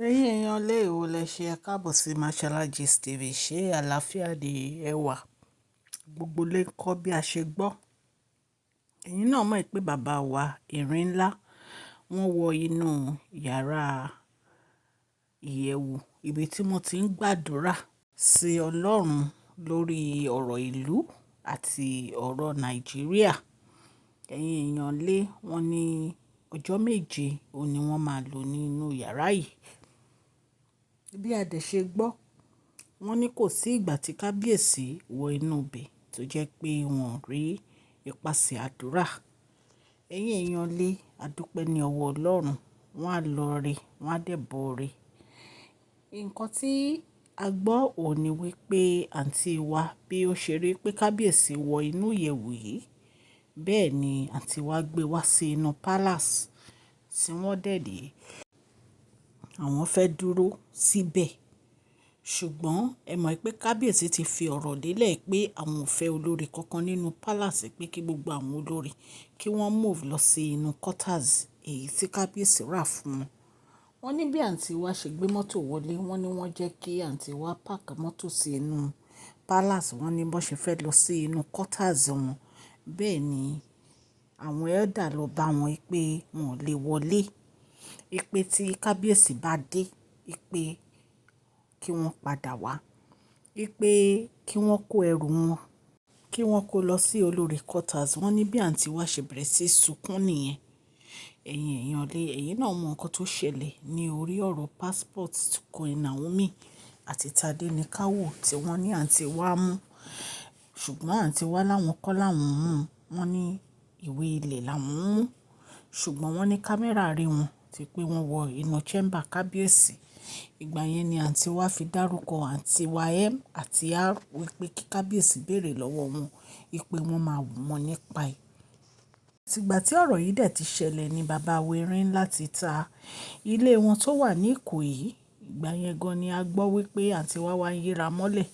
Ẹ̀yin èèyàn lé ìwò lẹ ṣe ẹ káàbọ̀ sí Mashola Gist TV. Ṣé àlàáfíà ni ẹ wà? Gbogbo lè kọ́ bí a ṣe gbọ́. Ẹ̀yin náà mọ̀ pé bàbá wa erin ńlá wọ́n wọ inú yàrá ìyẹ̀wù ibi tí wọ́n ti ń gbàdúrà sí Ọlọ́run lórí ọ̀rọ̀ ìlú àti ọ̀rọ̀ Nàìjíríà. Ẹ̀yin èèyàn lé wọn ní ọjọ́ méje òun ni wọ́n máa lò nínú yàrá yìí. Bí a dẹ̀ ṣe gbọ́, wọ́n ní kò sí ìgbà tí kábíyèsí wọ inú ibẹ̀ tó jẹ́ pé wọ́n rí ipasẹ̀ àdúrà. Ẹ̀yin èèyàn lé àdúpẹ́ ní ọwọ́ Ọlọ́run, wọ́n á lọ re, wọ́n á dẹ̀ bọ̀ re. Nǹkan tí a gbọ́ òun ni wípé àǹtí wa bí ó ṣe rí pé kábíyèsí wọ inú ìyẹ̀wù yìí, bẹ́ẹ̀ ni àǹtí wa gbé wá sí inú palace tí wọ́n dẹ̀ dé. Àwọn fẹ́ dúró síbẹ̀. Ṣùgbọ́n ẹ mọ̀ pé kábíyèsí ti fi ọ̀rọ̀ délẹ̀ pé àwọn ò fẹ́ olórí kankan nínú palace, pé kí gbogbo àwọn olórí kí wọ́n move lọ sí inú quarters èyí tí kábíyèsí rà fún wọn. Wọ́n ní bí àǹtí wa ṣe gbé mọ́tò wọlé, wọ́n ní wọ́n jẹ́ kí àǹtí wa park mọ́tò sí inú palace. Wọ́n ní bó ṣe fẹ́ lọ sí inú quarters wọn. Bẹ́ẹ̀ ni àwọn elder lọ bá wọn pé wọn ò lè wọlé. Pé tí kábíyèsí bá dé, pé kí wọ́n padà wá. Pé kí wọ́n kó ẹrù wọn, kí wọ́n kó lọ sí olórí quarters. Wọ́n ní bí àǹtí wa ṣe bẹ̀rẹ̀ sí sunkún nìyẹn. Ẹ̀yin èèyàn lé, ẹ̀yin náà mọ nǹkan tó ṣẹlẹ̀ ní orí ọ̀rọ̀ passport Queen Naomi àti Tadenikawo tí wọ́n ní àǹtí wa mú. Ṣùgbọ́n àǹtí wa láwọn kọ́ láwọn mú. Wọ́n ní ìwé ilẹ̀ làwọn mú. Ṣùgbọ́n wọ́n ní kámẹ́rà rí wọn tí pé wọ́n wọ inú chamber kábíyèsí. Ìgbà yẹn ni àǹtí wa fi dárúkọ àǹtí wa M àti R wípé kí kábíyèsí béèrè lọ́wọ́ wọn wípé wọ́n máa wù wọ́n nípa ẹ̀. Ìgbà tí ọ̀rọ̀ yìí dẹ̀ ti ṣẹlẹ̀ ni bàbá erin ńlá ti ta ilé wọn tó wà ní Ìkòyí. Ìgbà yẹn gan ni a gbọ́ wípé àǹtí wa wá ń yíra mọ́lẹ̀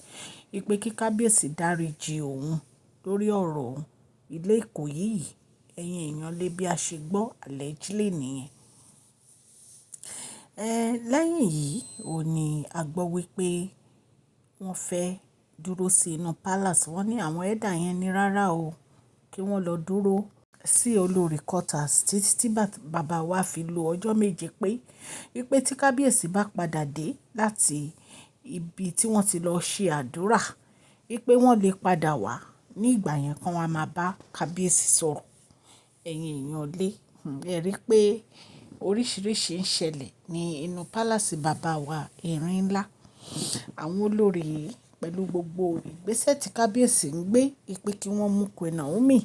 wípé kí kábíyèsí dáríjì òun lórí ọ̀rọ̀ ilé Ìkòyí yìí. Ẹ̀yin èèyàn lé bí a ṣe gbọ́ allegedly nìyẹn. Lẹ́yìn yìí òun ni a gbọ́ wípé wọ́n fẹ́ dúró sí inú palace. Wọ́n ní àwọn elder yẹn ní rárá o, kí wọ́n lọ dúró sí olórí quarters títí tí bàbá wa fi lo ọjọ́ méje pé wípé tí kábíyèsí bá padà dé láti ibi tí wọ́n ti lọ ṣe àdúrà, wípé wọ́n lè padà wá ní ìgbà yẹn kan wá máa bá kábíyèsí sọ̀rọ̀. Ẹ̀yin èèyàn lé, ẹ rí pé oríṣiríṣi ń ṣẹlẹ̀ ní inú palace bàbá wa erin ńlá. Àwọn olórí pẹ̀lú gbogbo ìgbésẹ̀ tí kábíyèsí ń gbé pé kí wọ́n mú Queen Naomi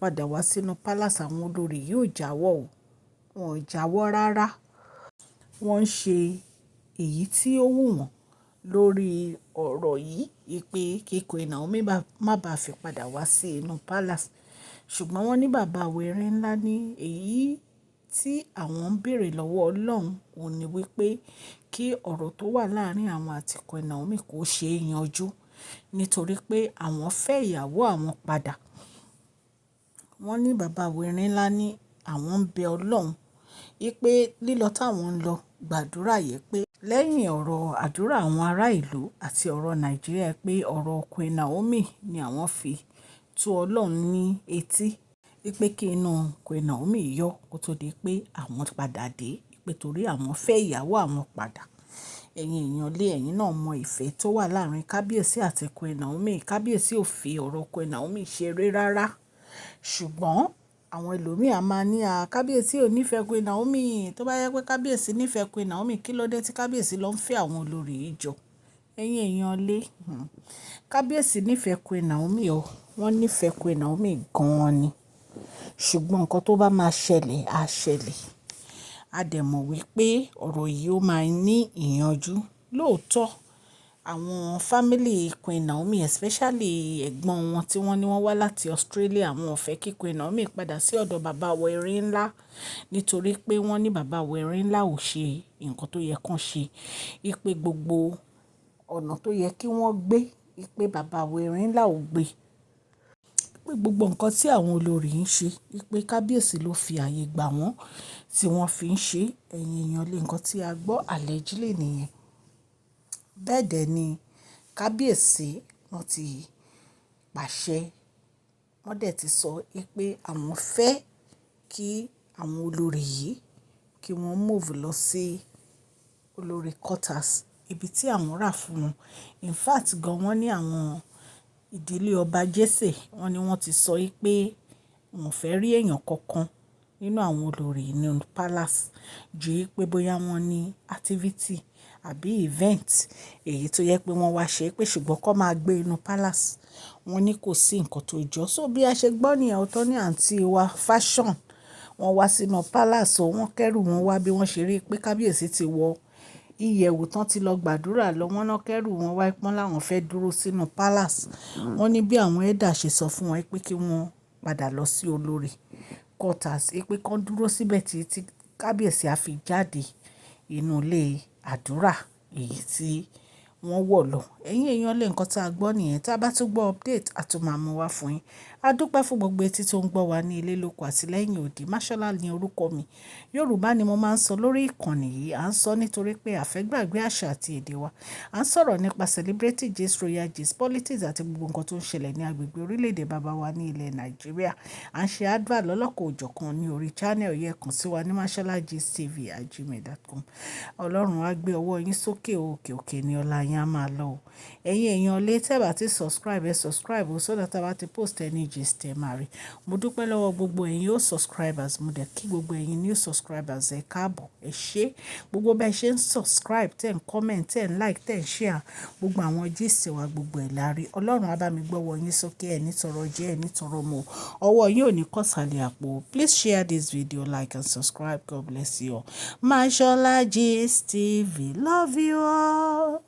padà wá sínú palace, àwọn olórí yóò jáwọ́ o. Wọn ò jáwọ́ rárá. Wọ́n ń ṣe èyí tí ó wù wọ́n lórí ọ̀rọ̀ yìí pé kí Queen Naomi má bàa fi padà wá sí inú palace. Ṣùgbọ́n wọ́n ní bàbá erin ńlá ní èyí tí àwọn ń béèrè lọ́wọ́ Ọlọ́run òun ni wípé kí ọ̀rọ̀ tó wà láàárín àwọn àti Queen Naomi kó ṣe é yanjú nítorí pé àwọn fẹ́ ìyàwó àwọn padà. Wọ́n ní bàbá erin ńlá ní àwọn ń bẹ Ọlọ́run wípé lílọ táwọn ń lọ gbàdúrà yẹ pé lẹ́yìn ọ̀rọ̀ àdúrà àwọn ará ìlú àti ọ̀rọ̀ Nàìjíríà pé ọ̀rọ̀ Queen Naomi ni àwọn fi tó Ọlọ́run ní etí wípé kí inú Queen Naomi yọ kó tó di pé àwọn padà dé pé torí àwọn fẹ́ ìyàwó àwọn padà. Ẹ̀yin èèyàn lé, ẹ̀yin náà mọ ìfẹ́ tó wà láàárín kábíyèsí àti Queen Naomi. Kábíyèsí ò fi ọ̀rọ̀ Queen Naomi ṣeré rárá. Ṣùgbọ́n àwọn ẹlòmíì a máa ní kábíyèsí ò nífẹ̀ẹ́ Queen Naomi. Tó bá yẹ pé kábíyèsí nífẹ̀ẹ́ Queen Naomi, kí ló dé tí kábíyèsí ló ń fẹ́ àwọn olórí yìí jọ? Ẹ̀yin èèyàn lé, kábíyèsí nífẹ̀ẹ́ Queen Naomi o. Wọ́n nífẹ̀ẹ́ Queen Naomi gan-an ni. Ṣùgbọ́n nǹkan tó bá máa ṣẹlẹ̀ á ṣẹlẹ̀. A dẹ̀ mọ̀ wípé ọ̀rọ̀ yìí ó máa ní ìyanjú. Lóòótọ́ àwọn family Queen Naomi especially ẹ̀gbọ́n wọn tí wọ́n ní wọ́n wá láti Australia, àwọn ò fẹ́ kí Queen Naomi padà sí ọ̀dọ̀ bàbá erin ńlá nítorí pé wọ́n ní bàbá erin ńlá ò ṣe nǹkan tó yẹ kán ṣe. Wípé gbogbo ọ̀nà tó yẹ kí wọ́n gbé, wípé bàbá erin ńlá ò gbé. pé gbogbo nǹkan tí àwọn olórí ń ṣe wípé kábíyèsí ló fi ààyè gbà wọ́n tí wọ́n fi ń ṣe ẹ̀yin èèyàn lé nǹkan tí a gbọ́ allegedly nìyẹn. Bẹ́ẹ̀ dẹ̀ ni kábíyèsí wọ́n ti pàṣẹ, wọ́n dẹ̀ ti sọ pé àwọn fẹ́ kí àwọn olórí yìí kí wọ́n move lọ sí olórí quarters ibi tí àwọn rà fún wọn. In fact gan wọ́n ní àwọn ìdílé ọba Jésè wọ́n ní wọ́n ti sọ pé wọ́n fẹ́ rí èèyàn kankan nínú àwọn olórí nínú palace ju pé bóyá wọ́n ní activity àbí event èyí tó yẹ pé wọ́n wá ṣe pé ṣùgbọ́n kó máa gbé inú palace wọ́n ní kò sí nǹkan tó jọ. So bí a ṣe gbọ́ nìyẹn ọ̀tọ̀ ní àǹtí wa fashion wọ́n wá sínú palace wọ́n kẹ́rù wọn wá bí wọ́n ṣe rí pé kábíyèsí ti wọ ìyẹ̀wù tán ti lọ gbàdúrà lọ wọ́n náà kẹ́rù wọn wá pọ́n láwọn fẹ́ dúró sínú palace. Wọ́n ní bí àwọn ẹ̀dà ṣe sọ fún wọn pé kí wọ́n padà lọ sí olórí quarters pé kán dúró síbẹ̀ tí kábíyèsí á fi jáde inú ilé àdúrà èyí tí wọ́n wọ̀ lọ. Ẹ̀yin èèyàn lé nǹkan tá a gbọ́ nìyẹn. Tá a bá tún gbọ́ update a tún máa mú wá fún yín. A dúpẹ́ fún gbogbo etí tó ń gbọ́ wa ní ilé lóko àti lẹ́yìn odi. Mashola ni orúkọ mi. Yorùbá ni mo máa ń sọ lórí ìkànnì yìí. À ń sọ nítorí pé a fẹ́ gbàgbé àṣà àti èdè wa. À ń sọ̀rọ̀ nípa celebrity gist, royal gist, politics àti gbogbo nǹkan tó ń ṣẹlẹ̀ ní agbègbè orílẹ̀-èdè bàbá wa ní ilẹ̀ Nàìjíríà. À ń ṣe advert lọ́lọ́kọ̀ òjọ̀kan ní orí channel yẹn kàn sí wa ní masholagist.tv@gmail.com. Ọlọ́run á gbé ọwọ́ yín sókè òkè òkè ní ọlá yín á máa lọ. Ẹ̀yin èèyàn lé tẹ́ bá ti subscribe so that a bá ti post any gist ẹ máa rí. Mo dúpẹ́ lọ́wọ́ gbogbo ẹ̀yin old subscribers mo dẹ̀ kí gbogbo ẹ̀yin new subscribers ẹ káàbọ̀ ẹ ṣé gbogbo bẹ́ẹ̀ ṣe ń subscribe tẹ́ ń comment tẹ́ ń like tẹ́ ń share gbogbo àwọn gist wa gbogbo ẹ̀ lárí. Ọlọ́run á bá mi gbọ́wọ́ yín sókè ẹ̀ ní tọrọ jẹ́ ẹ̀ ní tọrọ mọ́ ọwọ́ yín ò ní kọ̀sàlẹ̀ àpò. Please share this video, like and subscribe. God bless you all. Mashola Gist TV, love you all.